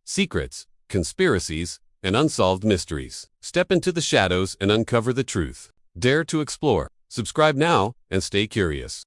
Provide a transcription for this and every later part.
secrets, conspiracies, and unsolved mysteries. Step into the shadows and uncover the truth. Dare to explore. Subscribe now and stay curious.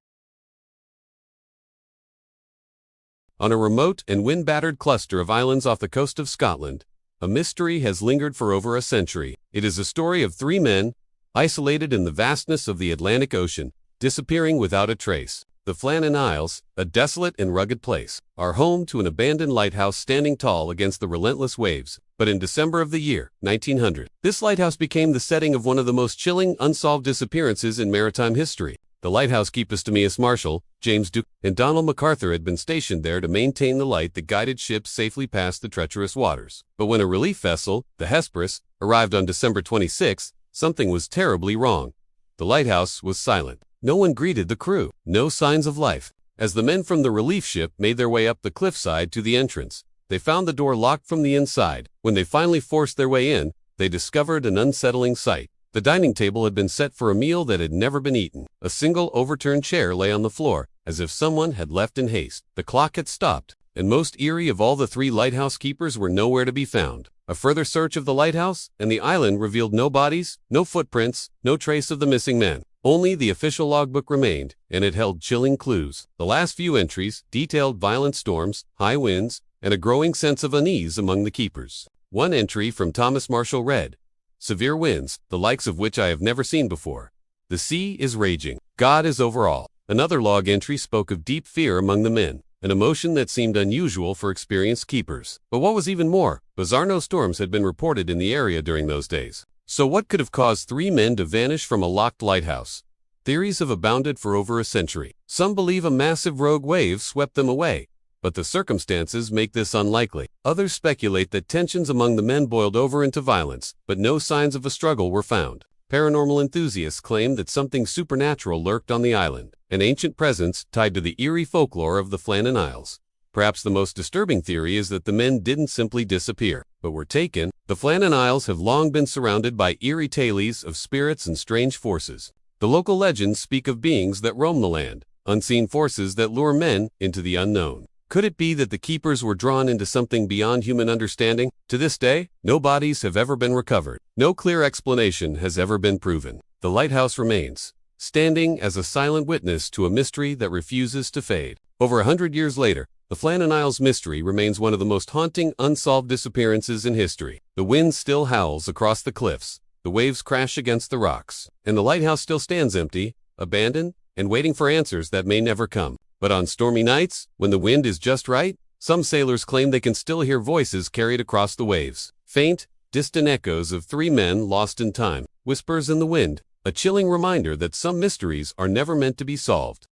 On a remote and wind-battered cluster of islands off the coast of Scotland, a mystery has lingered for over a century. It is a story of three men, isolated in the vastness of the Atlantic Ocean, disappearing without a trace. The Flannan Isles, a desolate and rugged place, are home to an abandoned lighthouse standing tall against the relentless waves. But in December of the year 1900, this lighthouse became the setting of one of the most chilling unsolved disappearances in maritime history. The lighthouse keepers Timaeus Marshall, James Duke, and Donald MacArthur had been stationed there to maintain the light that guided ships safely past the treacherous waters. But when a relief vessel, the Hesperus, arrived on December 26, something was terribly wrong. The lighthouse was silent. No one greeted the crew. No signs of life. As the men from the relief ship made their way up the cliffside to the entrance, they found the door locked from the inside. When they finally forced their way in, they discovered an unsettling sight. The dining table had been set for a meal that had never been eaten. A single overturned chair lay on the floor, as if someone had left in haste. The clock had stopped, and most eerie of all the three lighthouse keepers were nowhere to be found. A further search of the lighthouse and the island revealed no bodies, no footprints, no trace of the missing men. Only the official logbook remained, and it held chilling clues. The last few entries detailed violent storms, high winds, and a growing sense of unease among the keepers. One entry from Thomas Marshall read, "Severe winds, the likes of which I have never seen before. The sea is raging. God is over all." Another log entry spoke of deep fear among the men, an emotion that seemed unusual for experienced keepers. But what was even more, bizarre storms had been reported in the area during those days. So what could have caused three men to vanish from a locked lighthouse? Theories have abounded for over a century. Some believe a massive rogue wave swept them away, but the circumstances make this unlikely. Others speculate that tensions among the men boiled over into violence, but no signs of a struggle were found. Paranormal enthusiasts claim that something supernatural lurked on the island, an ancient presence tied to the eerie folklore of the Flannan Isles. Perhaps the most disturbing theory is that the men didn't simply disappear, but were taken. The Flannan Isles have long been surrounded by eerie tales of spirits and strange forces. The local legends speak of beings that roam the land, unseen forces that lure men into the unknown. Could it be that the keepers were drawn into something beyond human understanding? To this day, no bodies have ever been recovered. No clear explanation has ever been proven. The lighthouse remains, standing as a silent witness to a mystery that refuses to fade. Over 100 years later, the Flannan Isles mystery remains one of the most haunting unsolved disappearances in history. The wind still howls across the cliffs, the waves crash against the rocks, and the lighthouse still stands empty, abandoned, and waiting for answers that may never come. But on stormy nights, when the wind is just right, some sailors claim they can still hear voices carried across the waves. Faint, distant echoes of three men lost in time, whispers in the wind, a chilling reminder that some mysteries are never meant to be solved.